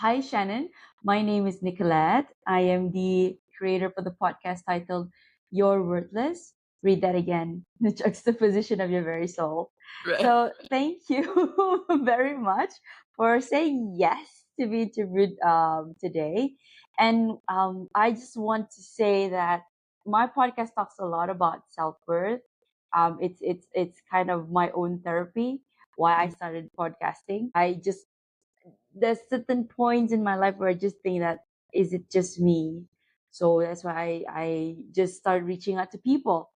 Hi, Shannon. My name is Nicolette. I am the creator for the podcast titled You're Worthless. Read that again. The juxtaposition of your very soul. Right. So, thank you very much for saying yes to be interviewed today. And I just want to say that my podcast talks a lot about self worth. It's kind of my own therapy. Why I started podcasting. I just there's certain points in my life where I just think that is it just me? So that's why I just start reaching out to people.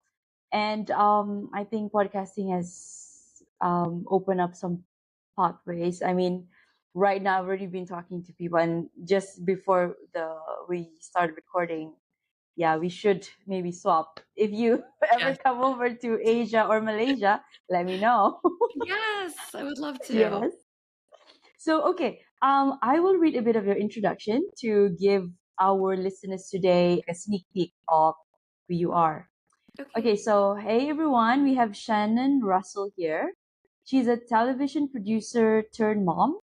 And I think podcasting has opened up some pathways. I mean, right now I've already been talking to people, and just before the we started recording, yeah, we should maybe swap. If you ever Yes. come over to Asia or Malaysia, let me know. Yes, I would love to. Yes. So, okay, I will read a bit of your introduction to give our listeners today a sneak peek of who you are. Okay. Okay, so hey everyone, we have Shannon Russell here. She's a television producer turned mom,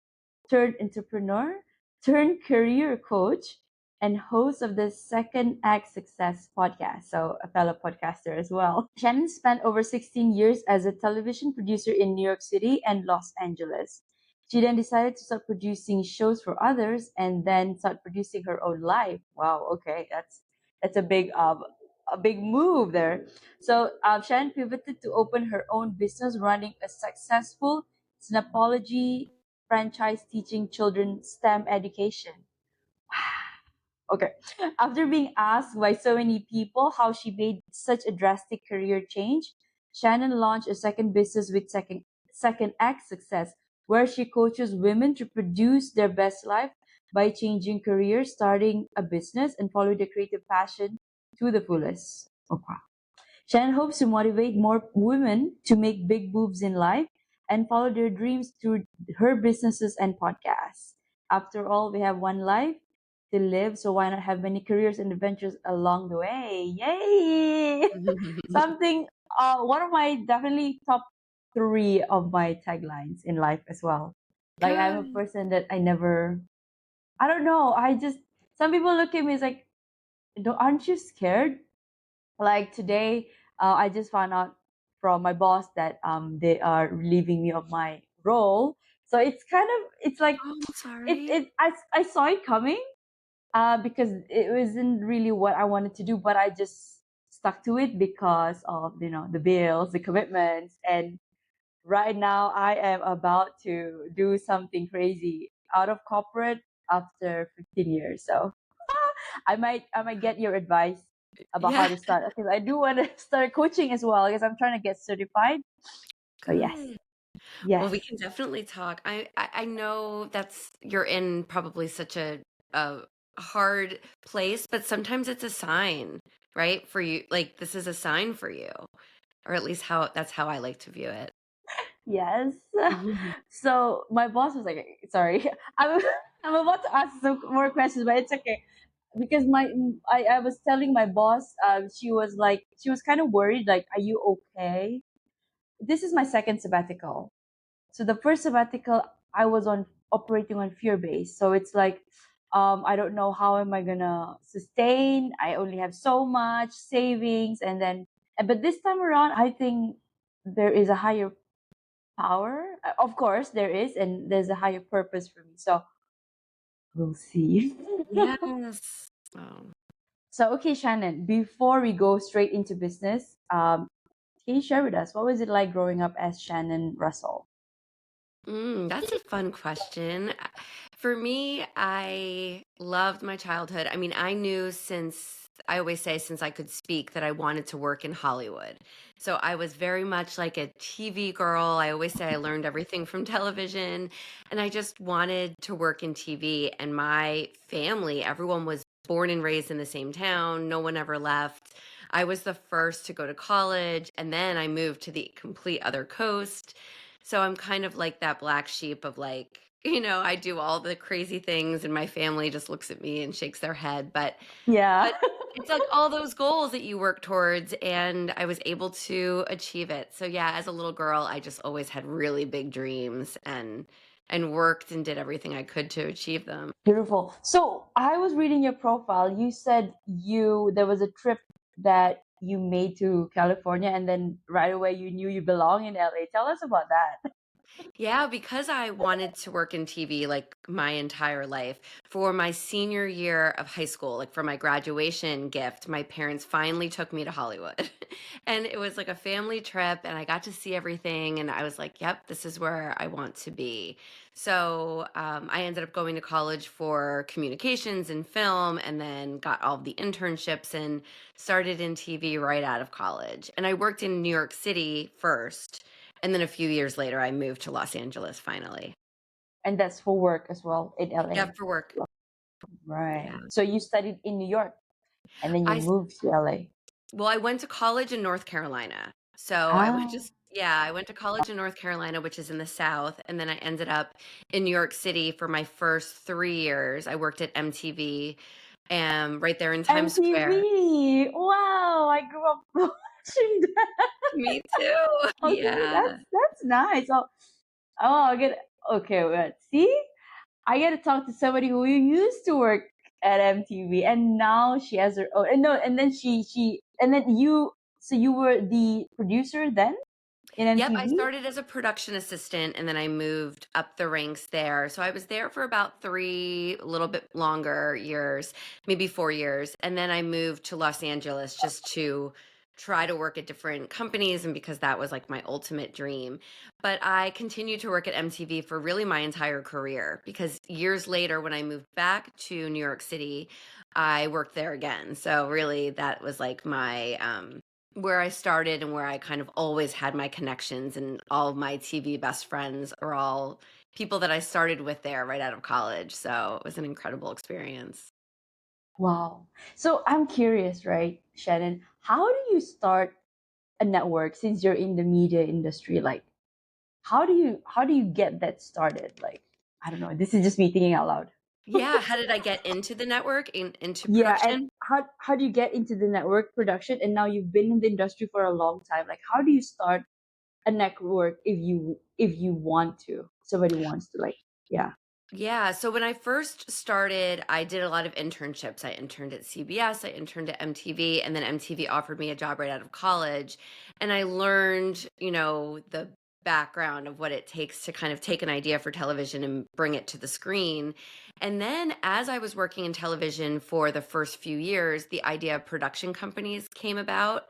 turned entrepreneur, turned career coach, and host of the Second Act Success podcast. So, a fellow podcaster as well. Shannon spent over 16 years as a television producer in New York City and Los Angeles. She then decided to start producing shows for others and then start producing her own life. Wow, okay, that's a big move there. So Shannon pivoted to open her own business, running a successful Snapology franchise teaching children STEM education. Okay. After being asked by so many people how she made such a drastic career change, Shannon launched a second business with Second Act Success, where she coaches women to produce their best life by changing careers, starting a business, and following their creative passion to the fullest. Oh, wow. Shannon hopes to motivate more women to make big moves in life and follow their dreams through her businesses and podcasts. After all, we have one life to live, so why not have many careers and adventures along the way? Yay! Something, one of my definitely top three of my taglines in life as well. Like, I'm a Good. person that I don't know, some people look at me as like, aren't you scared? Like today, I just found out from my boss that they are relieving me of my role. So it's like Oh, I'm sorry. I saw it coming because it wasn't really what I wanted to do, but I just stuck to it because of the bills, the commitments, and right now I am about to do something crazy out of corporate after 15 years. So I might get your advice about how Yeah, to start. Okay, I do want to start coaching as well because I'm trying to get certified. So yes, good. Well, yes, we can definitely talk. I know you're in probably such a hard place, but sometimes it's a sign, right? For you, like this is a sign for you, or at least that's how I like to view it. yes. So my boss was like, sorry, I'm I'm about to ask some more questions, but it's okay because I was telling my boss, she was kind of worried, like, are you okay? This is my second sabbatical. So the first sabbatical, I was on operating on fear base. So it's like, I don't know how am I gonna sustain. I only have so much savings, but this time around, I think there is a higher power. Of course, there is, and there's a higher purpose for me. So we'll see. Yes. Oh. So okay, Shannon. Before we go straight into business, can you share with us what was it like growing up as Shannon Russell? That's a fun question. For me, I loved my childhood. I mean, I knew I always say since I could speak that I wanted to work in Hollywood. So I was very much like a TV girl. I always say I learned everything from television, and I just wanted to work in TV. And my family, everyone was born and raised in the same town. No one ever left. I was the first to go to college, and then I moved to the complete other coast. So I'm kind of like that black sheep of like, I do all the crazy things and my family just looks at me and shakes their head. Yeah. But it's like all those goals that you work towards and I was able to achieve it. So yeah, as a little girl, I just always had really big dreams and and worked and did everything I could to achieve them. Beautiful. So I was reading your profile. You said there was a trip that you made to California, and then right away you knew you belong in LA. Tell us about that. Yeah, because I wanted to work in TV like my entire life. For my senior year of high school, like for my graduation gift, my parents finally took me to Hollywood. And it was like a family trip, and I got to see everything. And I was like, yep, this is where I want to be. So I ended up going to college for communications and film, and then got all of the internships and started in TV right out of college. And I worked in New York City first. And then a few years later, I moved to Los Angeles finally. And that's for work as well in Yeah, LA. for work. Right. Yeah. So you studied in New York and then you I moved to LA. Well, I went to college in North Carolina. So I was Ah, just yeah, I went to college in North Carolina, which is in the South, and then I ended up in New York City for my first 3 years. I worked at MTV, right there in Times Square. MTV. Wow, I grew up watching that. Me too. Okay, Yeah. that's nice. I get okay. Wait, see, I get to talk to somebody who used to work at MTV, and now she has her own. And no, and then and then you. So you were the producer then in Yep, I MTV. started as a production assistant and then I moved up the ranks there. So I was there for about 3, a little bit longer years, maybe 4 years. And then I moved to Los Angeles just to try to work at different companies and because that was like my ultimate dream. But I continued to work at MTV for really my entire career because years later when I moved back to New York City, I worked there again. So really that was like my where I started and where I kind of always had my connections, and all of my TV best friends are all people that I started with there right out of college. So it was an incredible experience. Wow. So I'm curious, right, Shannon? How do you start a network since you're in the media industry? Like, how do you get that started? Like, I don't know. This is just me thinking out loud. Yeah, how did I get into the network, into Yeah, and production? how do you get into the network production? And now you've been in the industry for a long time. Like, how do you start a network if you want to? Somebody wants to, like, yeah. Yeah, so when I first started, I did a lot of internships. I interned at CBS, I interned at MTV, and then MTV offered me a job right out of college. And I learned, the background of what it takes to kind of take an idea for television and bring it to the screen. And then as I was working in television for the first few years, the idea of production companies came about,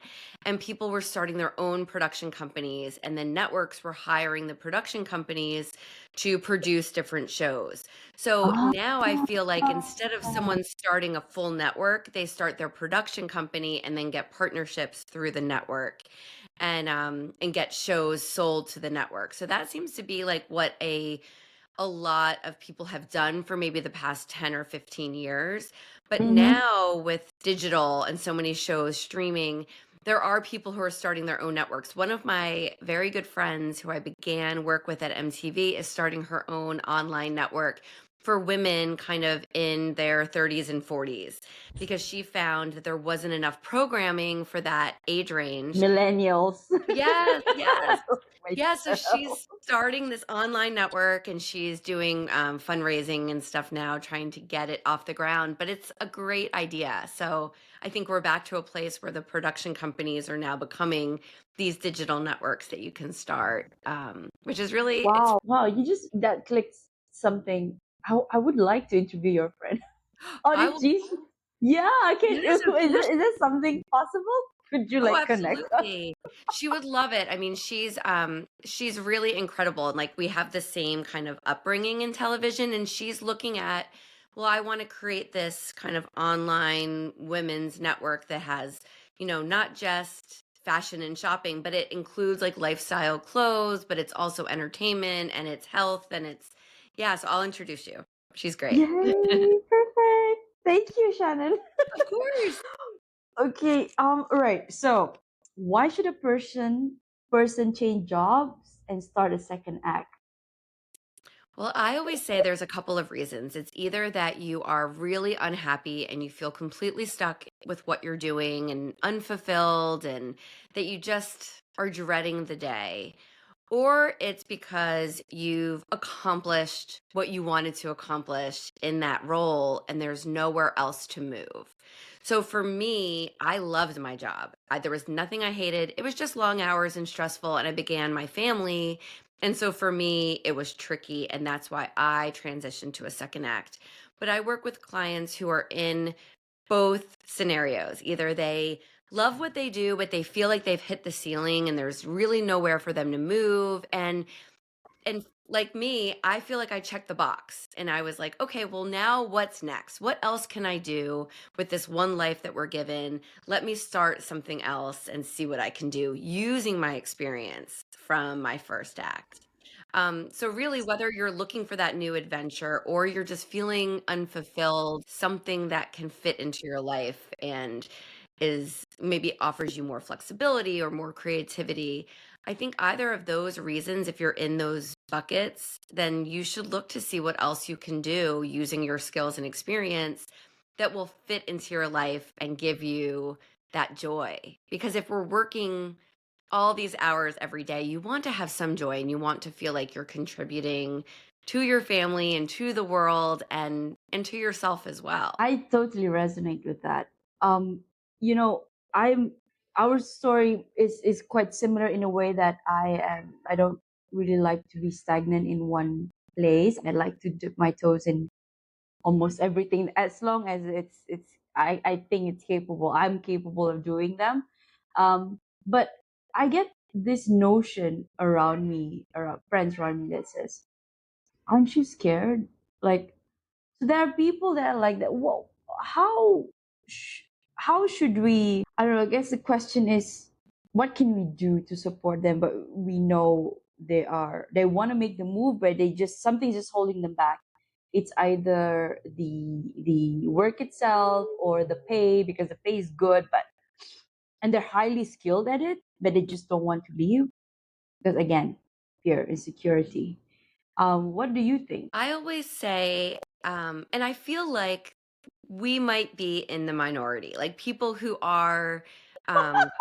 and people were starting their own production companies, and then networks were hiring the production companies to produce different shows. So Ah, now I feel like instead of someone starting a full network, they start their production company and then get partnerships through the network and get shows sold to the network. So that seems to be like what a lot of people have done for maybe the past 10 or 15 years. But mm-hmm. now with digital and so many shows streaming, there are people who are starting their own networks. One of my very good friends who I began work with at MTV is starting her own online network for women kind of in their 30s and 40s because she found that there wasn't enough programming for that age range. Millennials. Yes, yes. Yeah, so Myself. she's starting this online network and she's doing fundraising and stuff now, trying to get it off the ground. But it's a great idea. So I think we're back to a place where the production companies are now becoming these digital networks that you can start, which is really it's. Wow, wow, you just that clicks something. I would like to interview your friend. Oh, I did will. she? Yeah, I can. Yes, of course. Is there something possible? Could you Oh, like connect us? absolutely. She would love it. I mean, she's really incredible and like we have the same kind of upbringing in television and she's looking at, well, I want to create this kind of online women's network that has, not just fashion and shopping, but it includes like lifestyle clothes, but it's also entertainment and it's health and it's yeah, so I'll introduce you. She's great. Yay! Perfect. Thank you, Shannon. Of course. Okay. Right. So, why should a person change jobs and start a second act? Well, I always say there's a couple of reasons. It's either that you are really unhappy and you feel completely stuck with what you're doing and unfulfilled, and that you just are dreading the day. or it's because you've accomplished what you wanted to accomplish in that role and there's nowhere else to move. So for me, I loved my job. There was nothing I hated. It was just long hours and stressful, and I began my family. And so for me, it was tricky. And that's why I transitioned to a second act. But I work with clients who are in both scenarios. Either they love what they do, but they feel like they've hit the ceiling and there's really nowhere for them to move. And like me, I feel like I checked the box and I was like, okay, well, now what's next? What else can I do with this one life that we're given? Let me start something else and see what I can do using my experience from my first act. So really, whether you're looking for that new adventure or you're just feeling unfulfilled, something that can fit into your life and is maybe offers you more flexibility or more creativity. I think either of those reasons, if you're in those buckets, then you should look to see what else you can do using your skills and experience that will fit into your life and give you that joy. Because if we're working all these hours every day, you want to have some joy and you want to feel like you're contributing to your family and to the world and to yourself as well. I totally resonate with that. Um, you know, I'm our story is quite similar in a way that I don't really like to be stagnant in one place. I like to dip my toes in almost everything as long as I think it's capable. I'm capable of doing them. But I get this notion around me, around friends around me that says, aren't you scared? Like, so there are people that are like that. Well, how sh- how should we? I don't know. I guess the question is, what can we do to support them? But we know they want to make the move, but they just something's just holding them back. It's either the work itself or the pay, because the pay is good, but and they're highly skilled at it, but they just don't want to leave because again, fear, insecurity. What do you think? I always say, and I feel like we might be in the minority, like people who are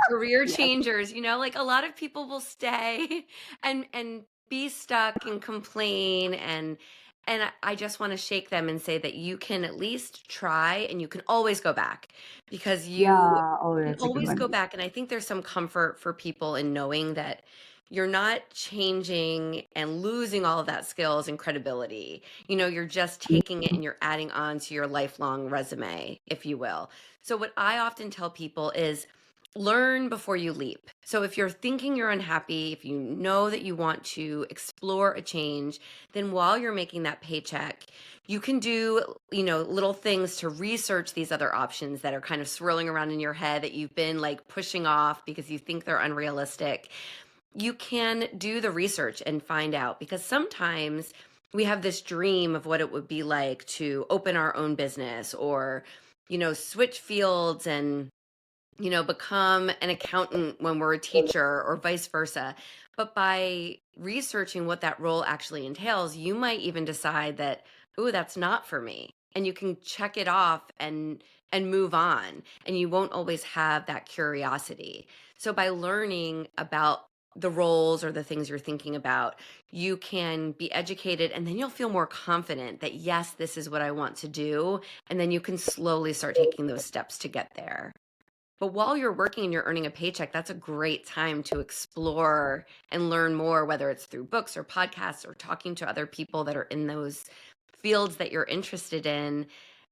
career Yes. changers, like a lot of people will stay and be stuck and complain and I just want to shake them and say that you can at least try and you can always go back because you Yeah. Oh, can that's a good always go one. back. And I think there's some comfort for people in knowing that you're not changing and losing all of that skills and credibility. You're just taking it and you're adding on to your lifelong resume, if you will. So, what I often tell people is learn before you leap. So, if you're thinking you're unhappy, if you know that you want to explore a change, then while you're making that paycheck, you can do, little things to research these other options that are kind of swirling around in your head that you've been like pushing off because you think they're unrealistic. You can do the research and find out because sometimes we have this dream of what it would be like to open our own business or switch fields and become an accountant when we're a teacher or vice versa. But by researching what that role actually entails, you might even decide that, oh, that's not for me. And you can check it off and move on. And you won't always have that curiosity. So by learning about the roles or the things you're thinking about, you can be educated and then you'll feel more confident that yes, this is what I want to do. And then you can slowly start taking those steps to get there. But while you're working and you're earning a paycheck, that's a great time to explore and learn more, whether it's through books or podcasts or talking to other people that are in those fields that you're interested in.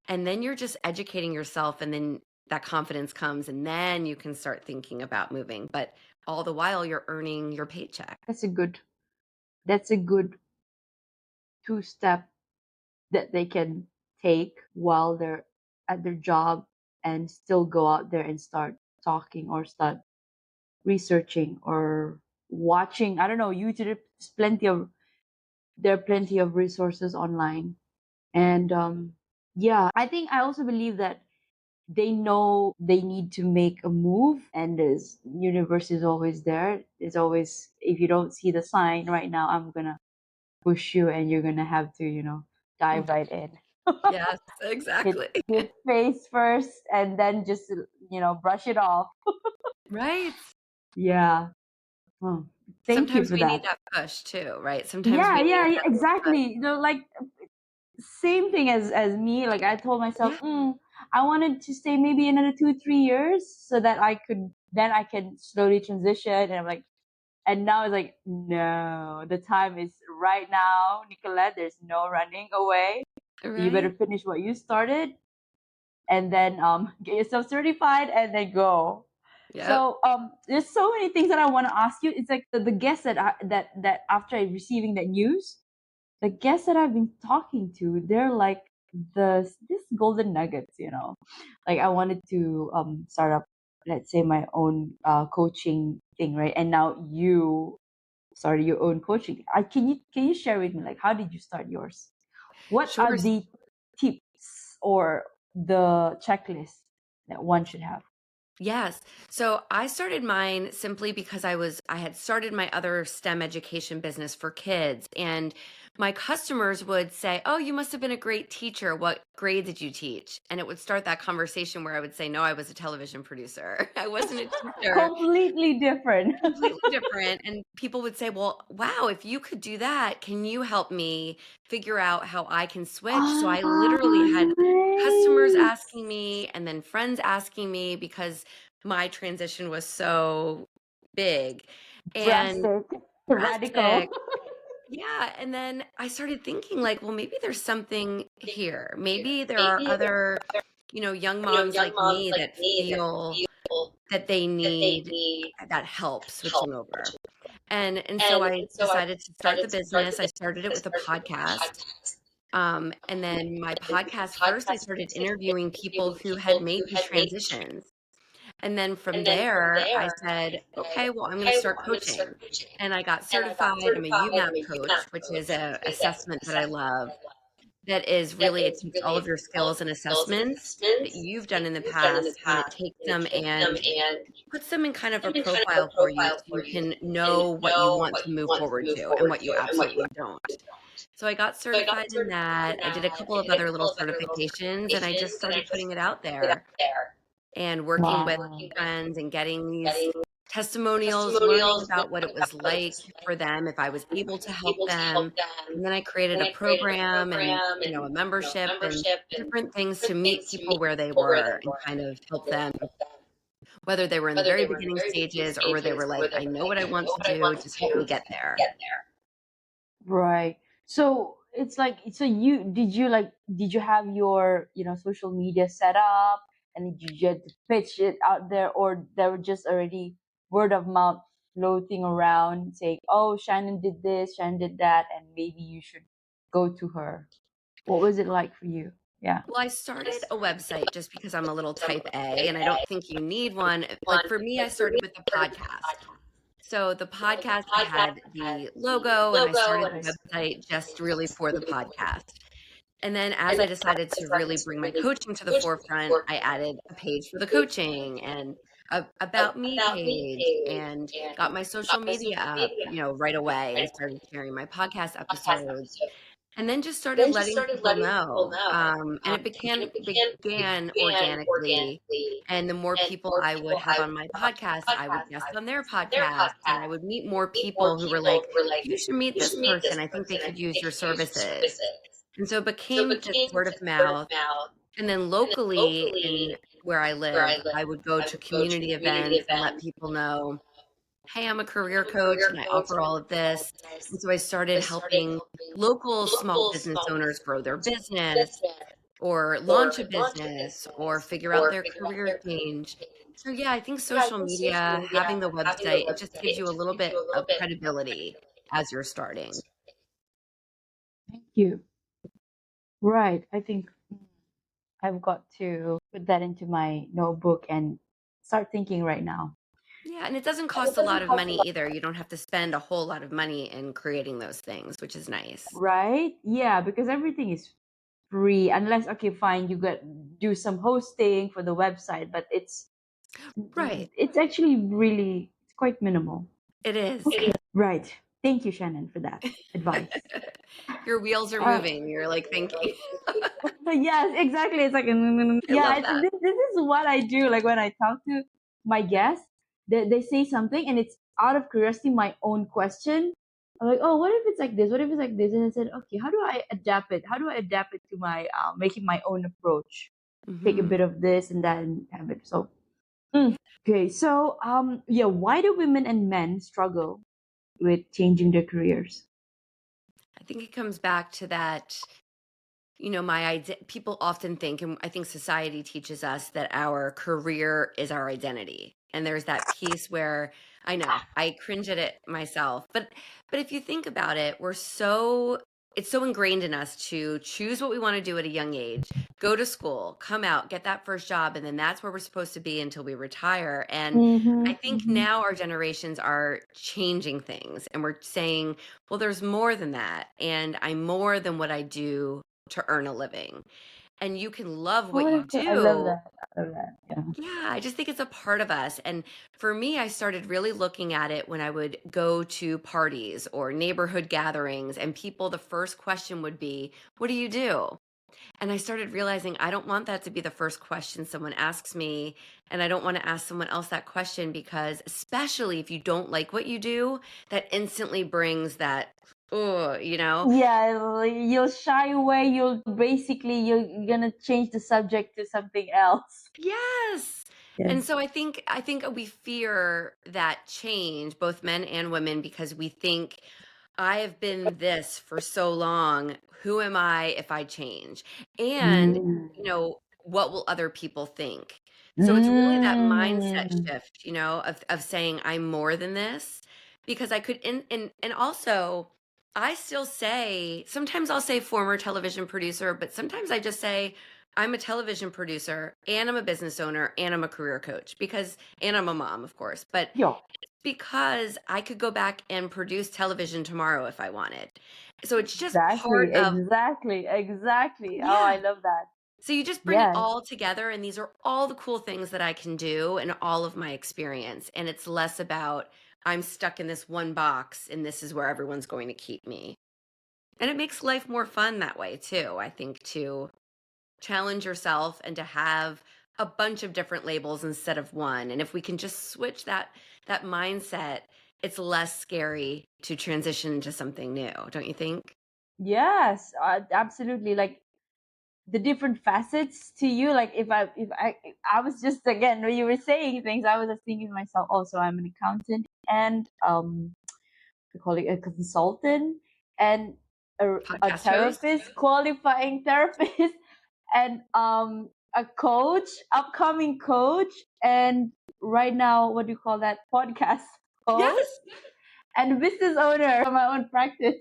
And then you're just educating yourself, and then that confidence comes, and then you can start thinking about moving. But all the while, you're earning your paycheck. That's a good two-step that they can take while they're at their job and still go out there and start talking or start researching or watching. I don't know, YouTube. There are plenty of resources online. And yeah, I think I also believe that they know they need to make a move, and this universe is always there. It's always, if you don't see the sign right now, I'm gonna push you and you're gonna have to, dive right in. Yes, hit exactly. hit face first and then just brush it off. Right. Yeah. Oh. Thank you Sometimes for we need that. that push too, right? Sometimes Yeah, we yeah, need yeah, that push. exactly. Like same thing as me. Like I told myself, Yeah, I wanted to stay maybe another 2 3 years so that I can slowly transition. And I'm like, and now it's like, no, the time is right now, Nicolette. There's no running away. So you better right? finish what you started, and then get yourself certified, and then go. Yep. So there's so many things that I want to ask you. It's like the guests that after receiving that news, the guests that I've been talking to, they're like this golden nuggets, you know. Like I wanted to start up, let's say, my own coaching thing, right? And now you started your own coaching. Can you share with me, like, how did you start yours? What Sure. are the tips or the checklist that one should have? Yes. So I started mine simply because I had started my other STEM education business for kids, and my customers would say, "Oh, you must have been a great teacher. What grade did you teach?" And it would start that conversation where I would say, "No, I was a television producer. I wasn't a teacher." Completely different. Completely different, and people would say, "Well, wow, if you could do that, can you help me figure out how I can switch?" So I Ah, literally had customers nice. asking me and then friends asking me because my transition was so big and Drastic. Radical. drastic. Yeah, and then I started thinking like, well, maybe there's something here. Maybe there are other, young moms like me that feel that they need that help switching over. And so I decided to start the business. I started it with a podcast. And then my podcast first, I started interviewing people who had made these transitions. And then from there, I said, okay, well, I'm going to start coaching. And I got certified. I'm a UMAP coach, which is a assessment that I love. That is really, it takes all of your skills and assessments that you've done in the past, and it takes them and puts them in kind of a profile for you so you can know what you want to move forward to and what you absolutely don't. So I got certified in that. I did a couple of other little certifications and I just started putting it out there and working with Wow. friends and getting these testimonials, learning about what it was like for them, if I was able to help them. And then I created a program and, a membership and different things to meet people where they were and kind of help them, whether they were in the very beginning stages or where they were like, I know what I want to do, just help me get there. Right. So it's like, so did you have your, social media set up, and did you had to pitch it out there, or there were just already word of mouth floating around saying, oh, Shannon did this, Shannon did that, and maybe you should go to her? What was it like for you? Yeah. Well, I started a website just because I'm a little type A and I don't think you need one. Like for me, I started with the podcast. So the podcast had the logo and I started the website just really for the podcast. And then as I decided to really bring my coaching to the forefront, I added a page for the coaching and a about me page and got my social media up, right away and started sharing my podcast episodes and then just started letting people know. And it began organically. And the more people I would have on my podcast, I would guest on their podcast and I would meet more people who were like, you should meet this person. I think they could use your services. And so it became just word of mouth. And then locally in where I live, I would go to community events and let people know, hey, I'm a career coach and I offer all of this. And so I started helping local small business owners grow their business or launch a business or figure out their career change. So yeah, I think social media, having the website, it just gives you a little bit of credibility as you're starting. Thank you. Right. I think I've got to put that into my notebook and start thinking right now. Yeah, and it doesn't cost a lot of money either. You don't have to spend a whole lot of money in creating those things, which is nice. Right? Yeah, because everything is free unless, okay, fine, you got do some hosting for the website, but Right. it's actually really, it's quite minimal. It is. Okay. Right. Thank you, Shannon, for that advice. Your wheels are moving. You're like thinking. Yes, exactly. It's like I yeah, love that. this is what I do. Like when I talk to my guests, they say something and it's out of curiosity, my own question. I'm like, oh, what if it's like this? What if it's like this? And I said, okay, how do I adapt it? How do I adapt it to my making my own approach? Take a Hmm. bit of this and that and have it. So, okay. So, yeah, why do women and men struggle with changing their careers? I think it comes back to that, people often think, and I think society teaches us that our career is our identity. And there's that piece where I know I cringe at it myself, but if you think about it, it's so ingrained in us to choose what we want to do at a young age, go to school, come out, get that first job, and then that's where we're supposed to be until we retire. And I Mm-hmm, think mm-hmm. now our generations are changing things and we're saying, well, there's more than that. And I'm more than what I do to earn a living. And you can love what Oh, you that's cool. I love do. that. I love that. Yeah. Yeah, I just think it's a part of us. And for me, I started really looking at it when I would go to parties or neighborhood gatherings, and people, the first question would be, what do you do? And I started realizing I don't want that to be the first question someone asks me. And I don't want to ask someone else that question because, especially if you don't like what you do, that instantly brings that, oh, Yeah, you'll shy away. You're gonna change the subject to something else. Yes. Yeah. And so I think we fear that change, both men and women, because we think I have been this for so long. Who am I if I change? And, Mm. what will other people think? So it's really that mindset Mm. shift, of saying I'm more than this because I could and also I still say sometimes I'll say former television producer, but sometimes I just say I'm a television producer and I'm a business owner and I'm a career coach and I'm a mom, of course, but Yeah. because I could go back and produce television tomorrow if I wanted. So it's just part Exactly. of, Exactly. Exactly. Oh, I yeah. love that. So you just bring it Yes. all together, and these are all the cool things that I can do and all of my experience. And it's less about I'm stuck in this one box and this is where everyone's going to keep me. And it makes life more fun that way too, I think, to challenge yourself and to have a bunch of different labels instead of one. And if we can just switch that mindset, it's less scary to transition into something new, don't you think? Yes. Absolutely. Like the different facets to you. Like if I was just again when you were saying things, I was just thinking to myself. Also, I'm an accountant and we call it a consultant and a Podcast host? therapist, qualifying therapist, and a coach, upcoming coach, and right now, what do you call that? Podcast host Yes, and business owner of my own practice.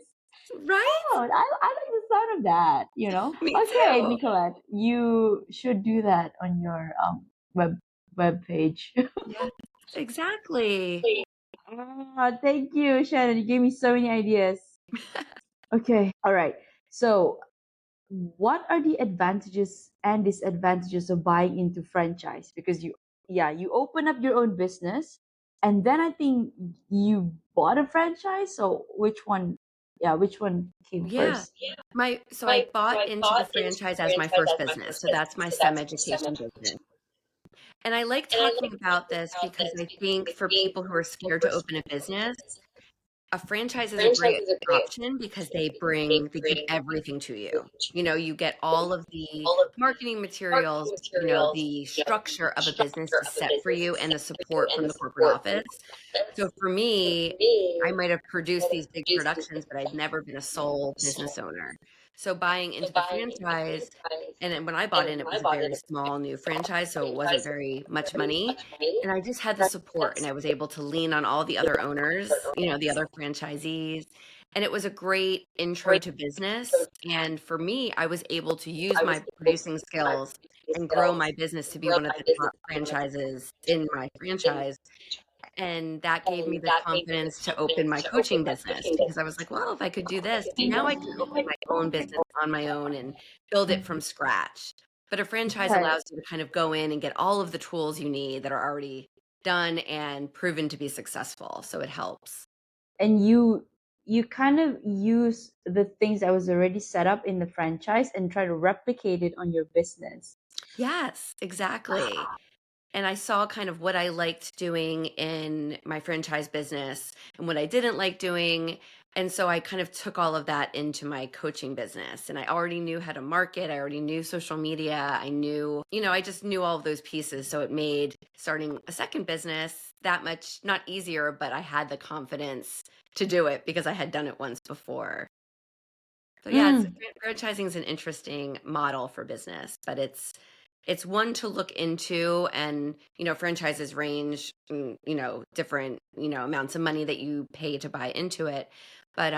right? Oh, I like the sound of that. Me Okay, too. Nicolette, you should do that on your web web page. Yes, exactly. Ah, thank you, Shannon. You gave me so many ideas. Okay, all right. So, what are the advantages and disadvantages of buying into franchise? Because you open up your own business, and then I think you bought a franchise. So, which one came Yeah. first? So I bought into the franchise as my first business. So that's my STEM education business. And I like talking about this because I think for people who are scared to open a business, a franchise is a great option because they give everything to you. You get all of the marketing materials, the structure of a business is set for you and the support from the corporate office. So for me, I might have produced these big productions, but I'd never been a sole business owner. So buying into the franchise, and then when I bought in, it was a very small new franchise, so it wasn't very much money. And I just had the support and I was able to lean on all the other owners, the other franchisees. And it was a great intro to business. And for me, I was able to use my producing skills and grow my business to be one of the top franchises in my franchise, and that gave me the confidence to open my coaching business because I was like, well, if I could do this, now I can open my own business on my own and build it from scratch. But a franchise Okay. allows you to kind of go in and get all of the tools you need that are already done and proven to be successful. So it helps. And you kind of use the things that was already set up in the franchise and try to replicate it on your business. Yes, exactly. and I saw kind of what I liked doing in my franchise business and what I didn't like doing. And so I kind of took all of that into my coaching business. And I already knew how to market. I already knew social media. I knew, I just knew all of those pieces. So it made starting a second business that much not easier, but I had the confidence to do it because I had done it once before. So yeah, Mm. franchising is an interesting model for business, but it's one to look into. And franchises range different amounts of money that you pay to buy into it. But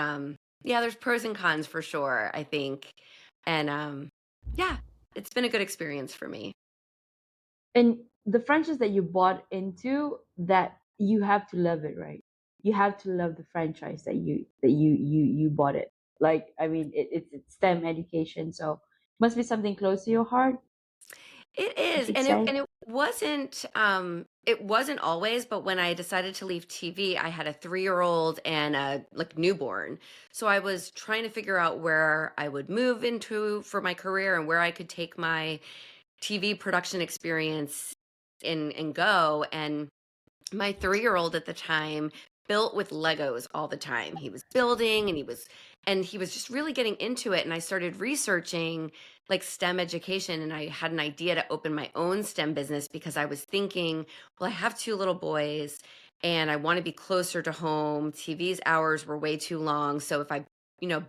yeah, there's pros and cons for sure, I think. And yeah, it's been a good experience for me. And the franchise that you bought into, that you have to love it, right? You have to love the franchise that you bought it. Like, I mean, it's STEM education, so must be something close to your heart, It I is, should and it say. and it wasn't always, but when I decided to leave TV, I had a 3-year-old and a like newborn. So I was trying to figure out where I would move into for my career and where I could take my TV production experience and go. And my 3-year-old at the time built with Legos all the time. He was building and he was just really getting into it. And I started researching like STEM education, and I had an idea to open my own STEM business because I was thinking, well, I have 2 little boys and I want to be closer to home. TV's hours were way too long. So if I,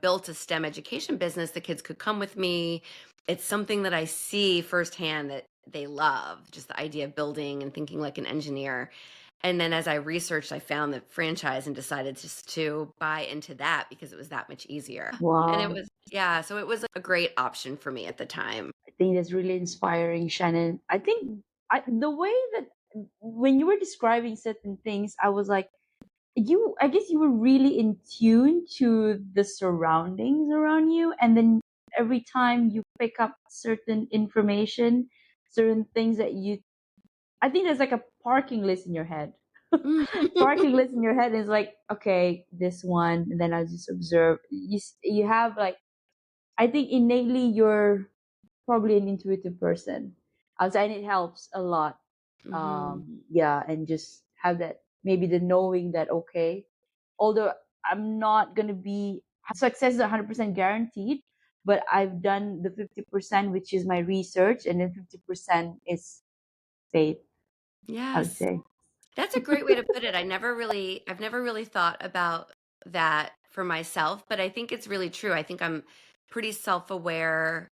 built a STEM education business, the kids could come with me. It's something that I see firsthand that they love, just the idea of building and thinking like an engineer. And then as I researched, I found the franchise and decided just to buy into that because it was that much easier. And it Wow. was, yeah, so it was a great option for me at the time. I think that's really inspiring, Shannon. I think the way that when you were describing certain things, I was like, I guess you were really in tune to the surroundings around you. And then every time you pick up certain information, certain things I think there's like a parking list in your head. Parking list in your head is like, okay, this one. And then I just observe. You have like, I think innately you're probably an intuitive person. Outside, it helps a lot. Mhm. Yeah, and just have that, maybe the knowing that, okay, although I'm not gonna be success is 100% guaranteed, but I've done the 50%, which is my research, and then 50% is faith, I would Yes. say. That's a great way to put it. I've never really thought about that for myself, but I think it's really true. I think I'm pretty self-aware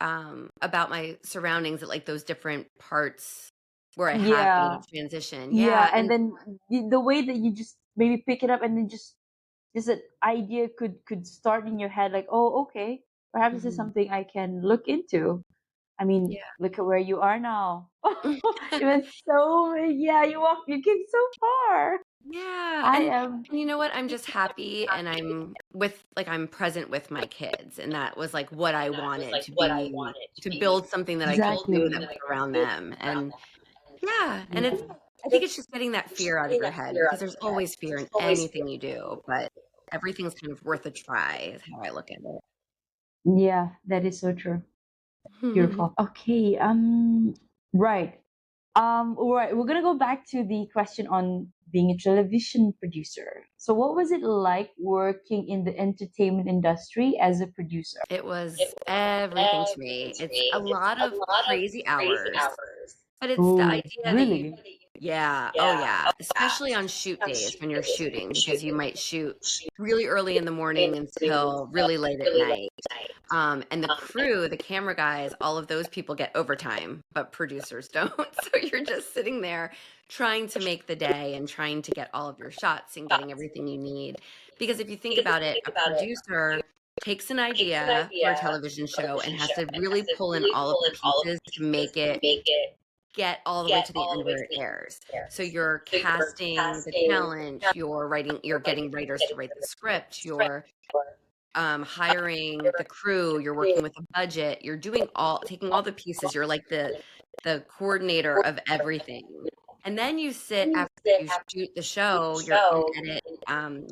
about my surroundings at like those different parts where I have made Yeah, a transition. yeah, Yeah. and And then the way that you just maybe pick it up, and then just an idea could start in your head, like, oh, okay, perhaps this is mhm. something I can look into. I mean, Yeah. look at where you are now. It was so, yeah, you came so far. Yeah, I am. and you know what? I'm just happy and I'm present with my kids, and that was like what I wanted to build something that I could do that Exactly. was around them. And yeah, and Yeah. I think it's just getting that fear out of your head because there's always fear in anything you do, but everything's kind of worth a try is how I look at Yeah, that is so true. it. Beautiful. Okay, right. All right, we're gonna go back to the question on being a television producer. So what was it like working in the entertainment industry as a producer? It was everything to me. It's a lot of crazy hours. But it's the Oh, idea that you really? yeah, oh yeah, especially on shoot days when you're shooting because you might shoot really early in the morning until really late at night. And the crew, the camera guys, all of those people get overtime, but producers don't. So you're just sitting there trying to make the day and trying to get all of your shots and getting everything you need. Because if you think about it, a producer takes an idea for a television show and has to really pull in all of the pieces to make it get all the way to the end where it airs. So you're casting the talent, you're getting writers to write the script, you're hiring the crew, you're working with a budget, you're taking all the pieces, you're like the coordinator of everything. And then you sit after you shoot the show,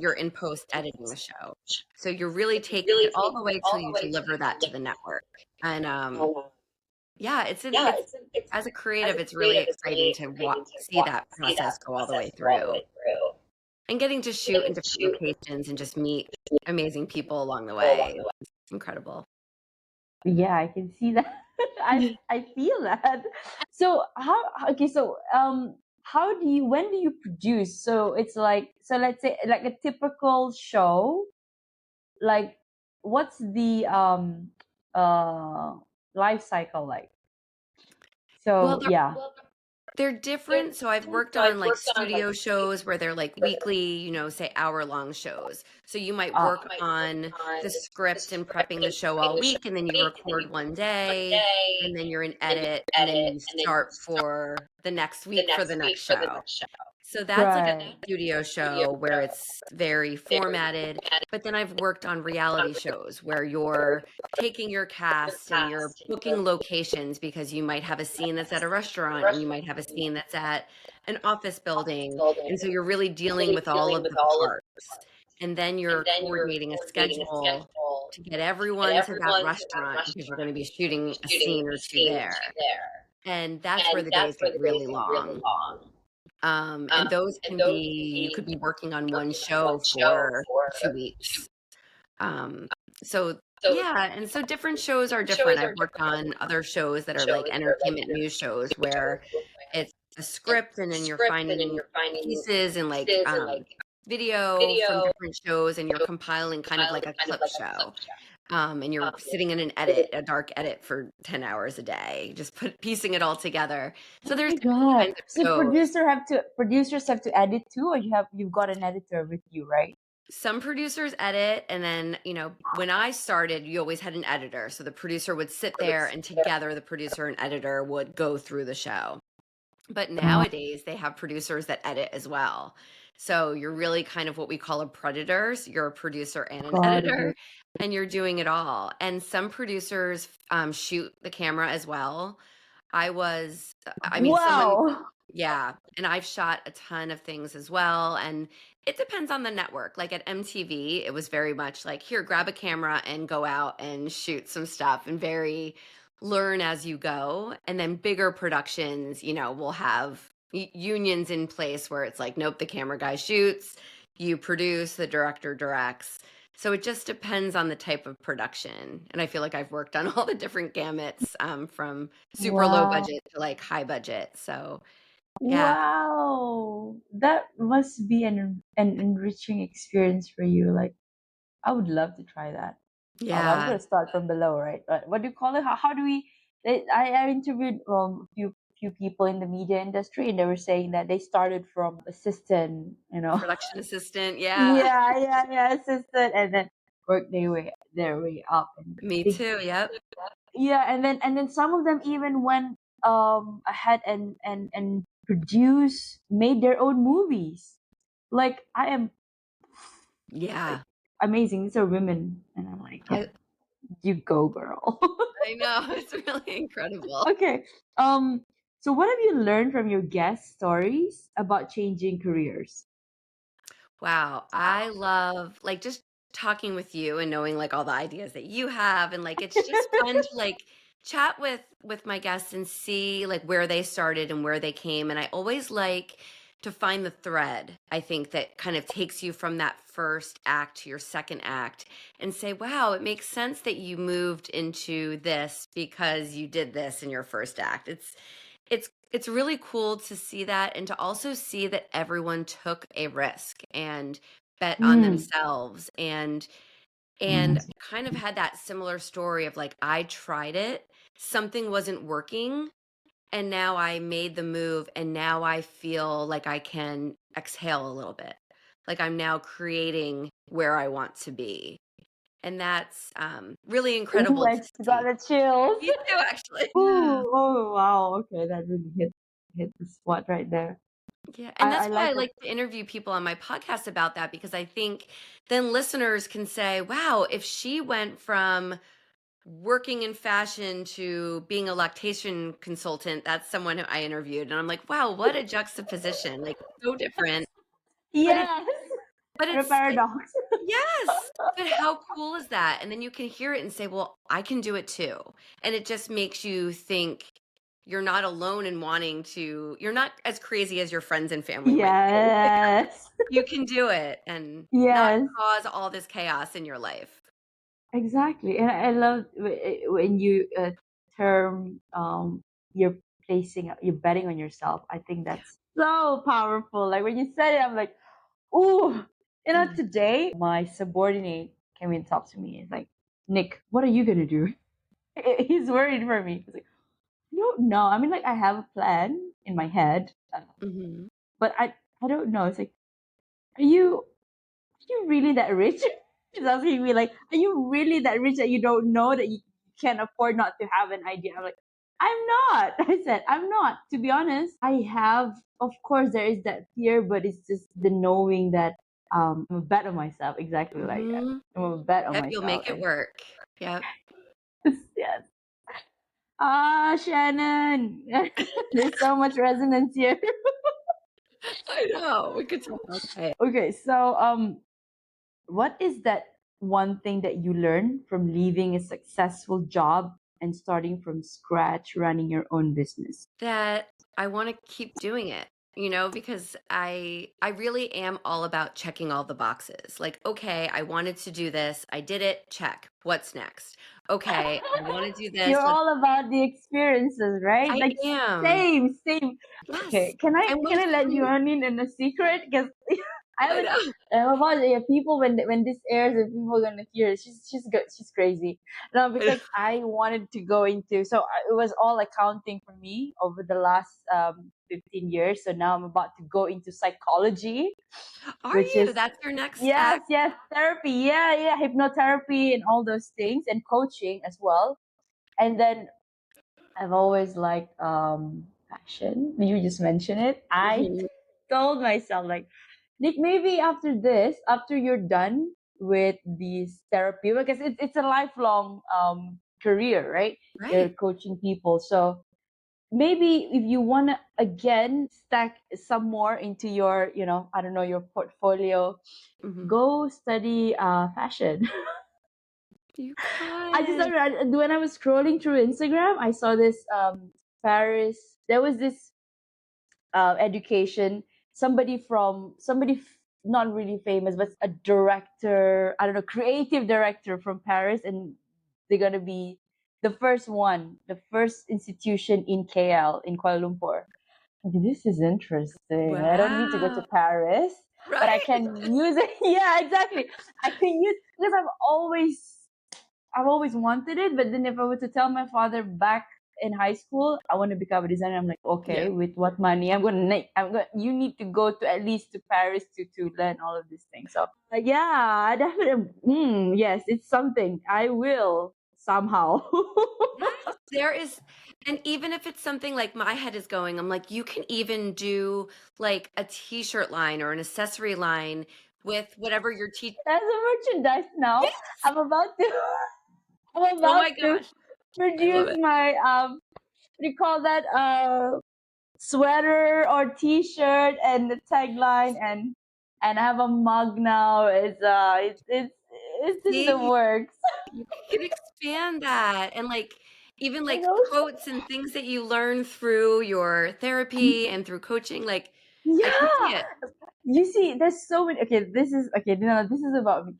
you're in post editing the show. So you're really taking it all the way till you deliver that to the network. And Yeah, it's as a creative, it's really exciting to see that process go all the way through. And getting to shoot in different locations and just meet amazing people along the way. It's incredible. Yeah, I can see that. I feel that. So okay, so how do you when do you produce? So it's like, so let's say like a typical show, like what's the uh life cycle like? Well, So yeah. they're different. So I've worked on like studio shows where they're like weekly, say hour-long shows. So you might Uh, work on the script and prepping the show all week, and then you record one day, and then you're in edit, and then you start for the next week for the next show. So that's like a right. studio show where it's very formatted. But then I've worked on reality shows where you're taking your cast and you're booking locations because you might have a scene that's at a restaurant and you might have a scene that's at an office building. And so you're really dealing with all of the parts. And then you're coordinating a schedule to get everyone to that restaurant because you're going to be shooting a scene or two there. And that's where the days get really long. And those can be, you could be working on one show for 2 weeks. Um, so yeah, and so different shows are different. I've worked on other shows that are like entertainment news shows where it's a script and then you're finding pieces and like video from different shows and you're compiling kind of like a clip show. And you're sitting in a dark edit for 10 hours a day, just piecing it all together. So Oh there's my different god. kinds of So shows. producers have to edit too, or you've got an editor with you, right? Some producers edit, and then, when I started, you always had an editor. So the producer would sit there, and together the producer and editor would go through the show. But Uh, nowadays, they have producers that edit as well. So you're really kind of what we call a predator. So you're a producer and an got editor, it. and you're doing it all. And some producers shoot the camera as well. I mean, someone, Wow. yeah, and I've shot a ton of things as well, and it depends on the network. Like at MTV, it was very much like, "Here, grab a camera and go out and shoot some stuff," and very learn as you go. And then bigger productions, will have unions in place where it's like, "Nope, the camera guy shoots, you produce, the director directs." So it just depends on the type of production, and I feel like I've worked on all the different gamuts, from super low Wow. budget to, like, high budget, so yeah. Wow. That must be an enriching experience for you. Like, I would love to try that. I'm Yeah. gonna start from below, right? What do you call it? How do we? I interviewed a few people in the media industry, and they were saying that they started from assistant, you know. Production assistant, yeah. Yeah, assistant, and then work their way up, and I Me think too, yep. yeah, and then some of them even went ahead and made their own movies. Like I am like Yeah. amazing. These are women, and I'm like, yeah, I you go, girl. I know, it's really incredible. Okay. So what have you learned from your guest stories about changing careers? Wow, I love, like, just talking with you and knowing, like, all the ideas that you have, and, like, it's just fun to, like, chat with my guests and see, like, where they started and where they came, and I always like to find the thread, I think, that kind of takes you from that first act to your second act and say, "Wow, it makes sense that you moved into this because you did this in your first act." It's really cool to see that and to also see that everyone took a risk and bet on Mm. themselves and Yes. kind of had that similar story of like, I tried it, something wasn't working, and now I made the move and now I feel like I can exhale a little bit. Like I'm now creating where I want to be. And that's really incredible Ooh, I to just got see. the chills. Me too, actually. Ooh, oh wow. Okay, that really hit the spot right there. Yeah, and I that's why I like it. like to interview people on my podcast about that because I think then listeners can say, "Wow, if she went from working in fashion to being a lactation consultant," that's someone who I interviewed, and I'm like, "Wow, what a juxtaposition! Like so different, but Yes. but What a it's paradox. Yes, but how cool is that? And then you can hear it and say, "Well, I can do it too." And it just makes you think you're not alone in wanting to you're not as crazy as your friends and family might think. Yes. You can do it and not Yes. cause all this chaos in your life. Exactly. And I love when you term you're you're betting on yourself. I think that's so powerful. Like when you said it, I'm like, ooh. Mm. Today my subordinate came and talked to me. It's like, Nick, what are you gonna do? He's worried for me. He's like, I don't know. I mean, like I have a plan in my head, Mhm. but I don't know. It's like, are you really that rich? She's asking me like, are you really that rich that you don't know that you can afford not to have an idea? I'm like, I'm not. I said, I'm not. To be honest, I have, of course, there is that fear, but it's just the knowing that I'm a bet on myself. Exactly like that. Mhm. I'm a bet on Yep, you'll myself. make it work. Yep. Yes. Ah, Shannon. There's so much resonance here. I know. We could talk all day. Okay, so what is that one thing that you learn from leaving a successful job and starting from scratch running your own business? That I wanna keep doing it, because I really am all about checking all the boxes. Like, "Okay, I wanted to do this. I did it. Check. What's next? Okay, I wanna do You're this. Let's." all about the experiences, right? I Like am. same, same. Yes. Okay, can I And can what's I let you cool. on in a secret? Because I I haven't. know. About yeah, people when this airs and people are gonna hear it, she's good. She's crazy. No, I know. because I wanted to go into it was all accounting for me over the last 15 years. So now I'm about to go into psychology, Are which you? is That's your next yes, step? yes, therapy, yeah, yeah, hypnotherapy and all those things and coaching as well. And then I've always liked fashion. You just mentioned it. I Mhm. told myself like, Nick, maybe after this, after you're done with these therapy, because it's a lifelong career, right? You're Right. coaching people. So maybe if you wanna again stack some more into your, I don't know, your portfolio, Mhm. go study fashion. You I just guys. started when I was scrolling through Instagram, I saw this Paris. There was this education. Not really famous, but a director. I don't know, creative director from Paris, and they're gonna be the first institution in KL in Kuala Lumpur. Okay, this is interesting. I don't need to go to Wow. Paris, but I Right? can use it. Yeah, exactly. I can use because I've always wanted it, but then if I were to tell my father back in high school, I want to become a designer, I'm like, okay, Yeah. with what money? You need to go to at least to Paris to learn all of these things. So, yeah, definitely. Yes, it's something I will somehow. Yes, there is, and even if it's something like my head is going, I'm like, you can even do like a t-shirt line or an accessory line with whatever your teach. As a merchandise now, Yes. I'm about to, I'm Oh about my to gosh. I love produce it. my what do you call that? Sweater or t-shirt and the tagline and I have a mug now. It's in the See, works. you can expand that and like even I like know. quotes and things that you learn through your therapy and through coaching. Like I can see Yeah. it. You see, there's so many. Okay, this is okay. No, this is about me.